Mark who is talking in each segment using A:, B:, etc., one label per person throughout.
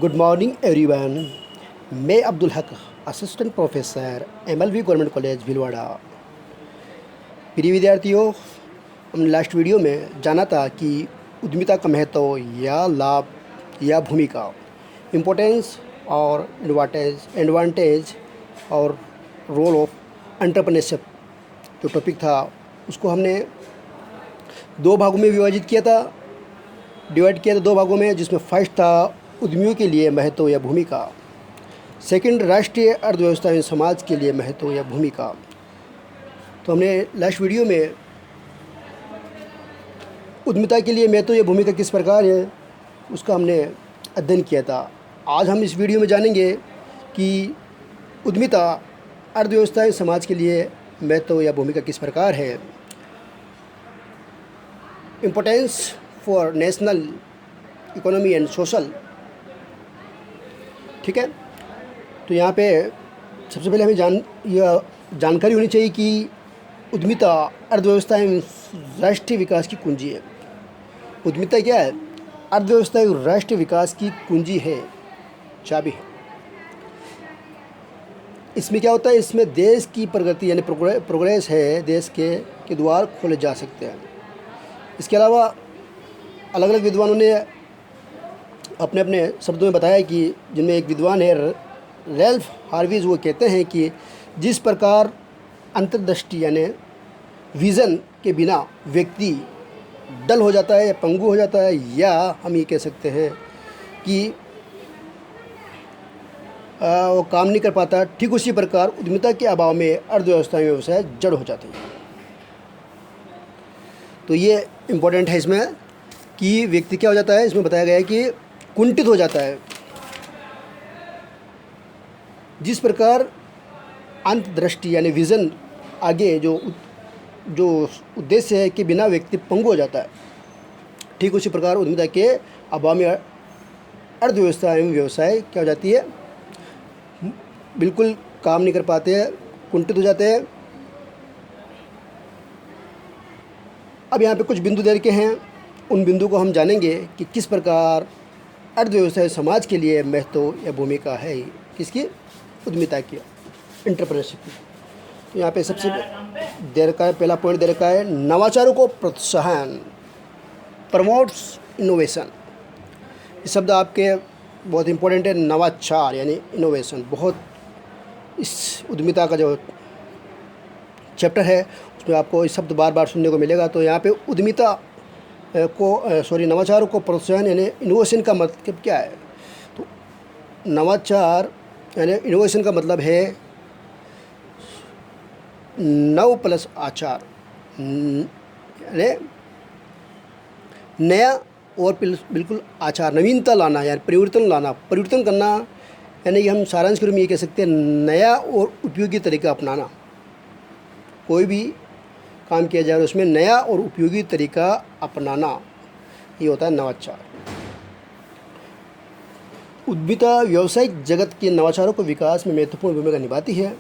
A: Good morning everyone. मैं Abdul Haq, assistant professor MLV government college Bhilwara. प्रिय विद्यार्थियों, हमने लास्ट वीडियो में जाना था कि उद्यमिता का महत्व या लाभ या भूमिका, इम्पोर्टेंस और एडवांटेज और रोल ऑफ एंटरप्रेन्योरशिप जो टॉपिक था उसको हमने दो भागों में विभाजित किया था, डिवाइड किया था दो भागों में, जिसमें फर्स्ट था उद्यमियों के लिए महत्व या भूमिका, सेकंड राष्ट्रीय अर्थव्यवस्था एवं समाज के लिए महत्व या भूमिका। तो हमने लास्ट वीडियो में उद्यमिता के लिए महत्व या भूमिका किस प्रकार है उसका हमने अध्ययन किया था। आज हम इस वीडियो में जानेंगे कि उद्यमिता अर्थव्यवस्था एवं समाज के लिए महत्व या भूमिका किस प्रकार है। Importance for national economy and social. ठीक है, तो यहाँ पे सबसे पहले हमें यह जानकारी होनी चाहिए कि उद्यमिता अर्थव्यवस्था एवं राष्ट्रीय विकास की कुंजी है। उद्यमिता क्या है? अर्थव्यवस्था एवं राष्ट्रीय विकास की कुंजी है, चाबी है। इसमें क्या होता है? इसमें देश की प्रगति यानी प्रोग्रेस है, देश के द्वार खोले जा सकते हैं। इसके अलावा अलग अलग विद्वानों ने अपने अपने शब्दों में बताया कि जिनमें एक विद्वान है रैल्फ हार्वीज, वो कहते हैं कि जिस प्रकार अंतर्दृष्टि यानी विज़न के बिना व्यक्ति डल हो जाता है या पंगु हो जाता है, या हम ये कह सकते हैं कि वो काम नहीं कर पाता, ठीक उसी प्रकार उद्यमिता के अभाव में अर्थव्यवस्था में व्यवसाय जड़ हो जाते हैं। तो ये इम्पोर्टेंट है इसमें कि व्यक्ति क्या हो जाता है, इसमें बताया गया है कि कुंठित हो जाता है। जिस प्रकार अंतर्दृष्टि यानी विज़न आगे जो उद्देश्य है कि बिना व्यक्ति पंगु हो जाता है, ठीक उसी प्रकार उद्यमिता के अभाव में अर्थव्यवस्था एवं व्यवसाय क्या हो जाती है, बिल्कुल काम नहीं कर पाते हैं, कुंठित हो जाते हैं। अब यहाँ पे कुछ बिंदु दे रखे हैं, उन बिंदु को हम जानेंगे कि किस प्रकार अर्थव्यवस्था समाज के लिए महत्व या भूमिका है, किसकी? उद्यमिता की, एंटरप्रेन्योरशिप की। तो यहाँ पे सबसे दे रखा है, पहला पॉइंट दे रखा है नवाचारों को प्रोत्साहन, प्रमोट्स इनोवेशन। ये शब्द आपके बहुत इंपॉर्टेंट है, नवाचार यानी इनोवेशन। बहुत इस उद्यमिता का जो चैप्टर है उसमें आपको इस शब्द बार बार सुनने को मिलेगा। तो यहाँ पे उद्यमिता नवाचारों को प्रोत्साहन यानी इनोवेशन का मतलब क्या है? तो नवाचार यानी इनोवेशन का मतलब है नव प्लस आचार, यानी नया और बिल्कुल आचार, नवीनता लाना यानी परिवर्तन करना, यानी कि हम सारांश के रूप में ये कह सकते हैं नया और उपयोगी तरीका अपनाना। कोई भी काम किया जाए उसमें नया और उपयोगी तरीका अपनाना, ये होता है नवाचार। उद्यमिता व्यावसायिक जगत के नवाचारों को विकास में महत्वपूर्ण भूमिका निभाती है।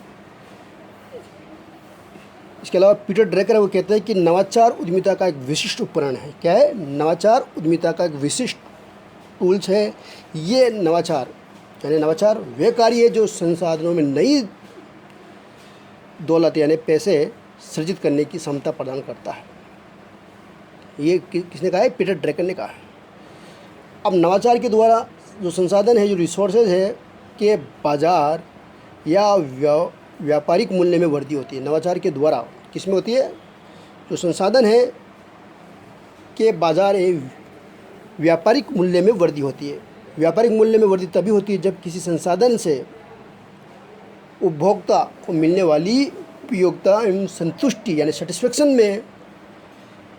A: इसके अलावा पीटर ड्रैकर वो कहते हैं कि नवाचार उद्यमिता का एक विशिष्ट उपकरण है। क्या है? नवाचार उद्यमिता का एक विशिष्ट टूल्स है। ये नवाचार वे कार्य है जो संसाधनों में नई दौलत यानी पैसे सृजित करने की क्षमता प्रदान करता है। ये किसने कहा है? पीटर ड्रैकर ने कहा है। अब नवाचार के द्वारा जो संसाधन है, जो रिसोर्सेज है के बाजार या व्यापारिक मूल्य में वृद्धि होती है। नवाचार के द्वारा किस में होती है? जो संसाधन है के बाजार व्यापारिक मूल्य में वृद्धि होती है। व्यापारिक मूल्य में वृद्धि तभी होती है जब किसी संसाधन से उपभोक्ता को मिलने वाली उपयोगिता एवं संतुष्टि यानी सेटिस्फेक्शन में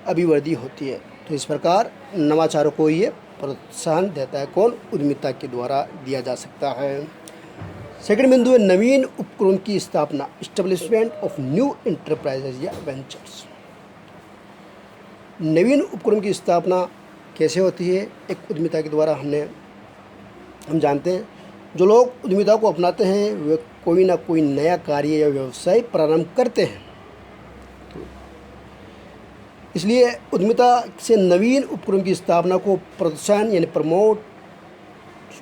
A: अभिवृद्धि होती है। तो इस प्रकार नवाचारों को ये प्रोत्साहन देता है। कौन? उद्यमिता के द्वारा दिया जा सकता है। सेकंड बिंदु है नवीन उपक्रम की स्थापना, इस्टेब्लिशमेंट ऑफ न्यू एंटरप्राइजेज या वेंचर्स। नवीन उपक्रम की स्थापना कैसे होती है? एक उद्यमिता के द्वारा हम जानते हैं जो लोग उद्यमिता को अपनाते हैं वे कोई ना कोई नया कार्य या व्यवसाय प्रारंभ करते हैं। तो इसलिए उद्यमिता से नवीन उपक्रम की स्थापना को प्रोत्साहन यानी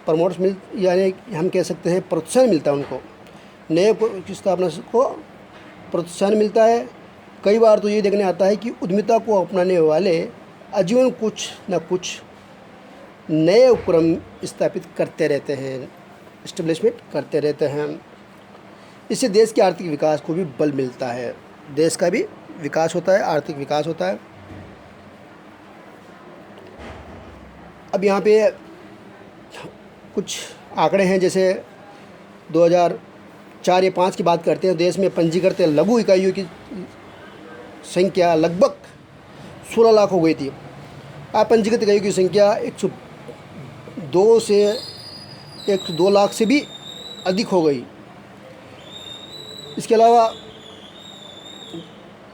A: प्रमोट्स यानी हम कह सकते हैं प्रोत्साहन मिलता है उनको, नए की स्थापना को प्रोत्साहन मिलता है। कई बार तो ये देखने आता है कि उद्यमिता को अपनाने वाले आजीवन कुछ न कुछ नए उपक्रम स्थापित करते रहते हैं, इस्टेब्लिशमेंट करते रहते हैं। इससे देश के आर्थिक विकास को भी बल मिलता है, देश का भी विकास होता है, आर्थिक विकास होता है। अब यहाँ पे कुछ आंकड़े हैं, जैसे 2004 या 5 की बात करते हैं, देश में पंजीकृत लघु इकाइयों की संख्या लगभग 16 लाख हो गई थी। अपंजीकृत इकाइयों की संख्या 102 से 102 लाख से भी अधिक हो गई। इसके अलावा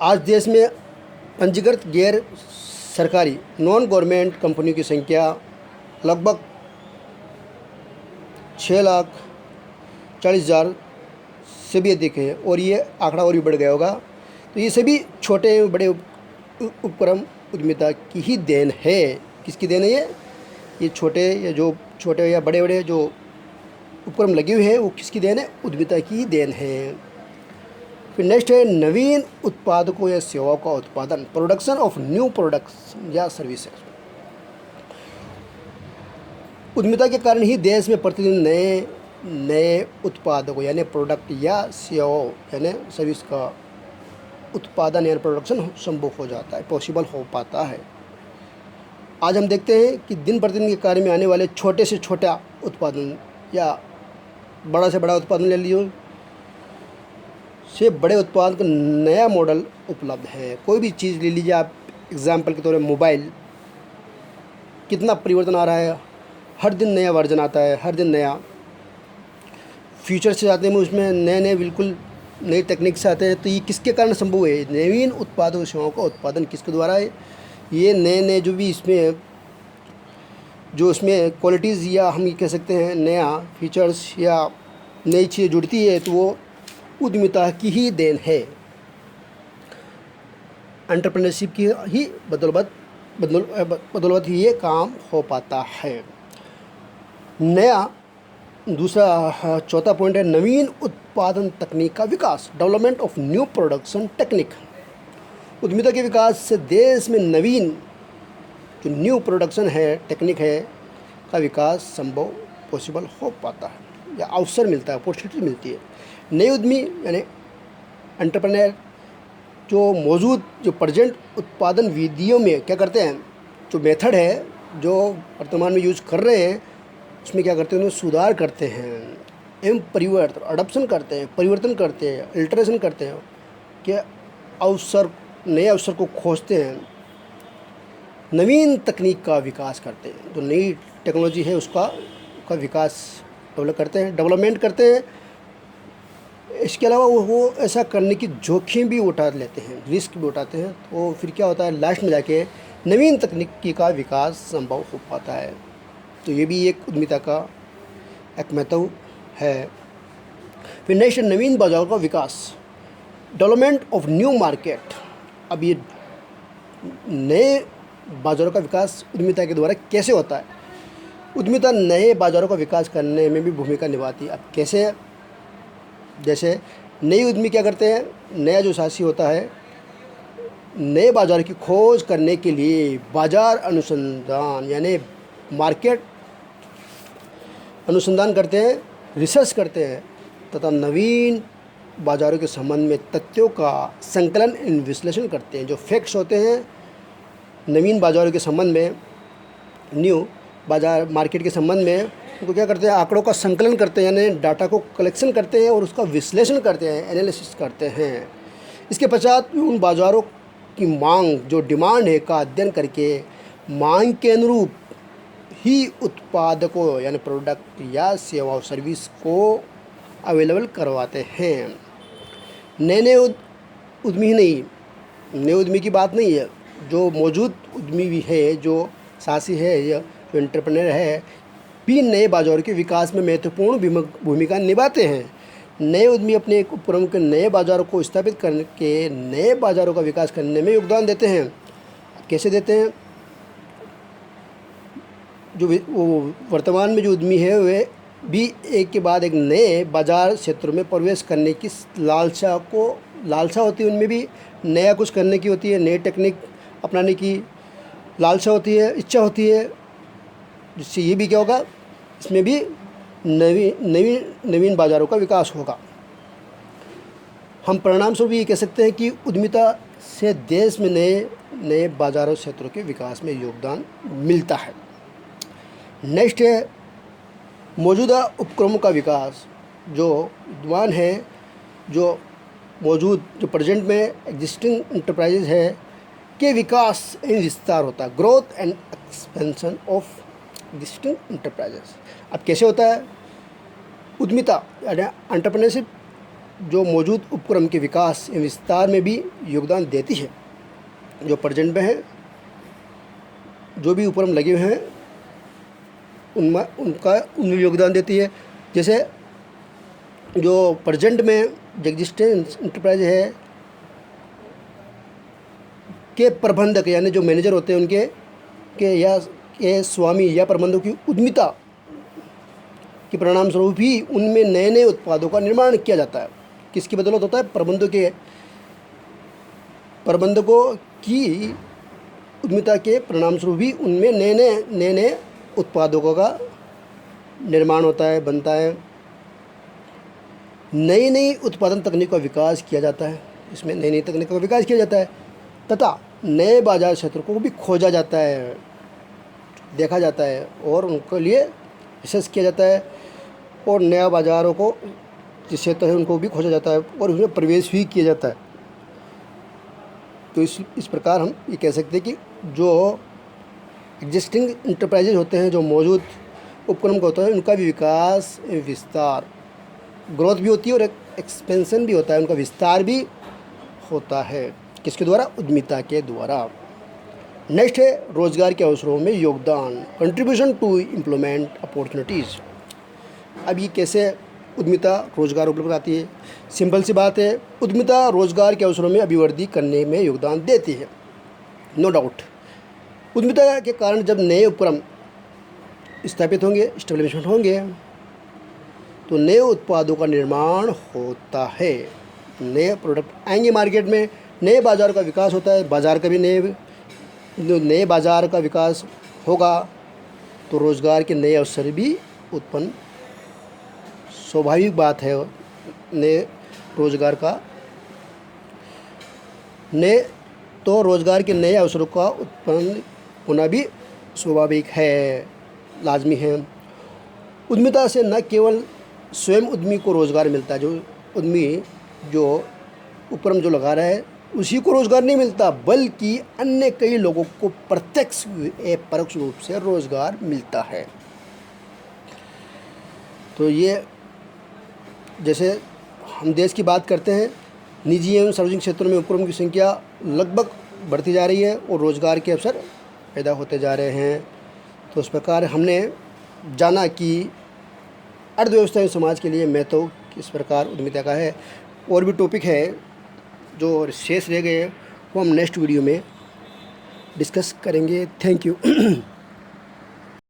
A: आज देश में पंजीकृत गैर सरकारी नॉन गवर्नमेंट कंपनियों की संख्या लगभग 6,40,000 से भी अधिक है, और ये आंकड़ा और भी बढ़ गया होगा। तो ये सभी छोटे बड़े उपक्रम उद्यमिता की ही देन है। किसकी देन है ये छोटे या जो छोटे या बड़े बड़े जो उपक्रम लगे हुए हैं वो किसकी देन है? उद्यमिता की ही देन है। फिर नेक्स्ट है नवीन उत्पादकों या सेवाओं का उत्पादन, प्रोडक्शन ऑफ न्यू प्रोडक्ट्स या सर्विसेज। उद्यमिता के कारण ही देश में प्रतिदिन नए नए उत्पादकों यानी प्रोडक्ट या सेवाओं यानी सर्विस का उत्पादन यानी प्रोडक्शन संभव हो जाता है, पॉसिबल हो पाता है। आज हम देखते हैं कि दिन प्रतिदिन के कार्य में आने वाले छोटे से छोटा उत्पादन या बड़ा से बड़ा उत्पादन ले लियो से बड़े उत्पादन का नया मॉडल उपलब्ध है। कोई भी चीज़ ले लीजिए आप, एग्जाम्पल के तौर पर मोबाइल, कितना परिवर्तन आ रहा है, हर दिन नया वर्जन आता है, हर दिन नया फीचर्स से आते हैं, उसमें नए नए बिल्कुल नई तकनीक से आते हैं। तो ये किसके कारण संभव है? नवीन उत्पादों और सेवाओं का उत्पादन किसके द्वारा है? ये नए नए जो भी इसमें क्वालिटीज़ या हम ये कह सकते हैं नया फीचर्स या नई चीज़ें जुड़ती है, तो वो उद्यमिता की ही देन है। एंटरप्रेन्योरशिप की ही बदौलत ही ये काम हो पाता है। दूसरा चौथा पॉइंट है नवीन उत्पादन तकनीक का विकास, development of new production technique. उद्यमिता के विकास से देश में नवीन जो न्यू प्रोडक्शन है, टेक्निक है का विकास संभव पॉसिबल हो पाता है या अवसर मिलता है, अपॉर्चुनिटी मिलती है। नए उद्यमी यानी एंटरप्रेन्योर जो प्रेजेंट उत्पादन विधियों में क्या करते हैं, जो मेथड है जो वर्तमान में यूज कर रहे हैं उसमें क्या करते हैं, उन्हें सुधार करते हैं एवं परिवर्तन करते हैं, अल्टरेशन करते हैं कि नए अवसर को खोजते हैं, नवीन तकनीक का विकास करते हैं, जो नई टेक्नोलॉजी है उसका विकास डेवलपमेंट करते हैं। इसके अलावा वो ऐसा करने की जोखिम भी उठा लेते हैं, रिस्क भी उठाते हैं। तो फिर क्या होता है, लास्ट में जाके नवीन तकनीकी का विकास संभव हो पाता है। तो ये भी एक उद्यमिता का एक महत्व है। फिर नेक्स्ट नवीन बाजारों का विकास, डेवलपमेंट ऑफ न्यू मार्केट। अब ये नए बाज़ारों का विकास उद्यमिता के द्वारा कैसे होता है? उद्यमिता नए बाज़ारों का विकास करने में भी भूमिका निभाती है। अब कैसे? जैसे नई उद्यमी क्या करते हैं, नया जो साहसी होता है नए बाज़ार की खोज करने के लिए बाज़ार अनुसंधान यानी मार्केट अनुसंधान करते हैं, रिसर्च करते हैं तथा नवीन बाज़ारों के संबंध में तथ्यों का संकलन एवं विश्लेषण करते हैं। जो फैक्ट्स होते हैं नवीन बाज़ारों के संबंध में, न्यू बाज़ार मार्केट के संबंध में, उनको क्या करते हैं, आंकड़ों का संकलन करते हैं यानी डाटा को कलेक्शन करते हैं और उसका विश्लेषण करते हैं, एनालिसिस करते हैं। इसके पश्चात उन बाज़ारों की मांग जो डिमांड है का अध्ययन करके मांग के अनुरूप ही उत्पादकों यानी प्रोडक्ट या सेवा सर्विस को अवेलेबल करवाते हैं। नए उद्यमी ही नहीं, नए उद्यमी की बात नहीं है, जो मौजूद उद्यमी भी है, जो साहसी है या जो एंटरप्रेन्योर है, भी नए बाज़ारों के विकास में महत्वपूर्ण भूमिका निभाते हैं। नए उद्यमी अपने एक उपक्रम के नए बाज़ारों को स्थापित करके नए बाज़ारों का विकास करने में योगदान देते हैं। कैसे देते हैं? वो वर्तमान में जो उद्यमी है वे भी एक के बाद एक नए बाज़ार क्षेत्रों में प्रवेश करने की लालसा होती है। उनमें भी नया कुछ करने की होती है, नई टेक्निक अपनाने की लालसा होती है, इच्छा होती है, जिससे ये भी क्या होगा, इसमें भी नवीन बाज़ारों का विकास होगा। हम परिणाम स्वरूप ये कह सकते हैं कि उद्यमिता से देश में नए बाज़ारों क्षेत्रों के विकास में योगदान मिलता है। नेक्स्ट है मौजूदा उपक्रमों का विकास। जो विद्वान है, जो प्रेजेंट में एग्जिस्टिंग इंटरप्राइजेज है के विकास एवं विस्तार होता है, growth and expansion of existing enterprises. अब कैसे होता है उद्यमिता यानी एंटरप्रेन्योरशिप, जो मौजूद उपक्रम के विकास एवं विस्तार में भी योगदान देती है। जो प्रेजेंट में है, जो भी उपक्रम लगे हुए हैं उनमें योगदान देती है। जैसे जो प्रेजेंट में जो एग्जिस्टेंस इंटरप्राइज है के प्रबंधक यानी जो मैनेजर होते हैं उनके के स्वामी या प्रबंधक की उद्यमिता के परिणाम स्वरूप ही उनमें नए उत्पादों का निर्माण किया जाता है। किसकी बदौलत होता है? प्रबंधकों की उद्यमिता के परिणाम स्वरूप ही उनमें नए उत्पादों का निर्माण होता है, बनता है। नई उत्पादन तकनीक का विकास किया जाता है, इसमें नई तकनीक का विकास किया जाता है तथा नए बाजार क्षेत्रों को भी खोजा जाता है, देखा जाता है और उनके लिए रिसर्च किया जाता है और नया बाज़ारों को जिस क्षेत्र है उनको भी खोजा जाता है और उसमें प्रवेश भी किया जाता है। तो इस प्रकार हम ये कह सकते हैं कि जो एग्जिस्टिंग इंटरप्राइजेज होते हैं, जो मौजूद उपक्रम का होता है, उनका भी विकास विस्तार, ग्रोथ भी होती है और एक्सपेंशन भी होता है, उनका विस्तार भी होता है। किसके द्वारा? उद्यमिता के द्वारा। नेक्स्ट है रोजगार के अवसरों में योगदान, कंट्रीब्यूशन टू एम्प्लॉयमेंट अपॉर्चुनिटीज़। अब ये कैसे उद्यमिता रोजगार उपलब्ध कराती है? सिंपल सी बात है, उद्यमिता रोजगार के अवसरों में अभिवृद्धि करने में योगदान देती है, नो डाउट। उद्यमिता के कारण जब नए उपक्रम स्थापित होंगे, इस्टेब्लिशमेंट होंगे, तो नए उत्पादों का निर्माण होता है, नए प्रोडक्ट आएंगे मार्केट में, नए बाज़ार का विकास होता है। बाज़ार का भी नए बाज़ार का विकास होगा तो रोज़गार के नए अवसर भी उत्पन्न, स्वाभाविक बात है। रोज़गार के नए अवसरों का उत्पन्न होना भी स्वाभाविक है, लाजमी है। उद्यमिता से न केवल स्वयं उद्यमी को रोज़गार मिलता है, जो उद्यमी जो उपक्रम जो लगा रहा है उसी को रोज़गार नहीं मिलता, बल्कि अन्य कई लोगों को प्रत्यक्ष या परोक्ष रूप से रोज़गार मिलता है। तो ये जैसे हम देश की बात करते हैं, निजी एवं सार्वजनिक क्षेत्रों में उपक्रम की संख्या लगभग बढ़ती जा रही है और रोज़गार के अवसर पैदा होते जा रहे हैं। तो इस प्रकार हमने जाना कि अर्थव्यवस्था एवं समाज के लिए महत्व किस प्रकार उद्यमिता का है। और भी टॉपिक है जो शेष रह गए वो हम नेक्स्ट वीडियो में डिस्कस करेंगे। Thank you.